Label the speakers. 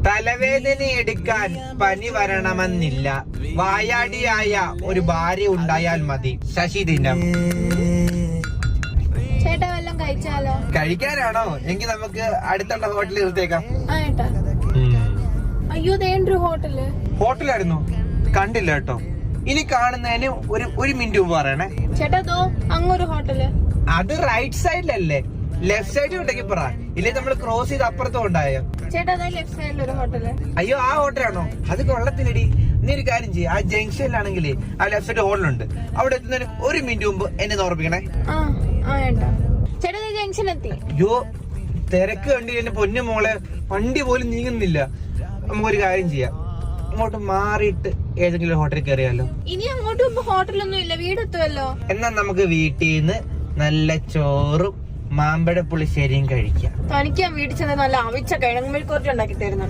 Speaker 1: തലവേദന എടുക്കാൻ പനി വരണമെന്നില്ല, വായാടിയായ ഒരു ഭാര്യ ഉണ്ടായാൽ മതി. ശശി ദിനം.
Speaker 2: ചേട്ടാ വല്ലതും കഴിച്ചാലോ?
Speaker 1: കഴിക്കാനാണോ? എങ്കിൽ നമുക്ക് അടുത്തുള്ള ഹോട്ടലിൽ നിർത്തിയേക്കാം.
Speaker 2: അയ്യോ ദേണ്ടൊരു ഹോട്ടല്.
Speaker 1: ഹോട്ടലായിരുന്നു, കണ്ടില്ല കേട്ടോ. ഇനി കാണുന്നതിന് ഒരു മിനിറ്റ് മുമ്പ് പറയണേ.
Speaker 2: ചേട്ടാ ദോ അങ്ങൊരു ഹോട്ടല്.
Speaker 1: അത് റൈറ്റ് സൈഡിലല്ലേ, ലെഫ്റ്റ് സൈഡിൽ ഉണ്ടെങ്കിൽ പറ. ഇല്ലേ നമ്മൾ ക്രോസ് ചെയ്ത് അപ്പുറത്തും ഉണ്ടായോ.
Speaker 2: ചേട്ടാ ലെഫ്റ്റ് സൈഡിലൊരു ഹോട്ടല്.
Speaker 1: അയ്യോ ആ ഹോട്ടലാണോ? അത് കൊള്ളത്തിലടി. നീ ഒരു കാര്യം ചെയ്യ, ആ ജംഗ്ഷനിലാണെങ്കിലേ ആ ലെഫ്റ്റ് സൈഡ് ഹോട്ടലുണ്ട്. അവിടെ എത്തുന്നതിന് ഒരു മിനിറ്റ് മുമ്പ് എന്നെ ഓർമ്മിക്കണേ.
Speaker 2: ചേട്ടാ ജംഗ്ഷൻ എത്തി.
Speaker 1: അയ്യോ തിരക്ക് കണ്ടി എന്റെ പൊന്നു മോളെ, വണ്ടി പോലും നീങ്ങുന്നില്ല. നമുക്കൊരു കാര്യം ചെയ്യാം, അങ്ങോട്ട് മാറിയിട്ട് ഏതെങ്കിലും ഹോട്ടലിൽ കയറിയാലോ.
Speaker 2: ഇനി അങ്ങോട്ട് ഹോട്ടലൊന്നും ഇല്ല, വീടെത്തുമല്ലോ.
Speaker 1: എന്നാൽ നമുക്ക് വീട്ടിൽ നിന്ന് നല്ല ചോറും മാമ്പഴ പുളിശ്ശേരിയും കഴിക്കാം.
Speaker 2: തനിക്ക് ഞാൻ വീട്ടിൽ ചെന്ന് നല്ല അവിച്ച കിഴങ്ങ് മെഴുക്കുവരട്ടി ഉണ്ടാക്കി തരുന്നുണ്ട്.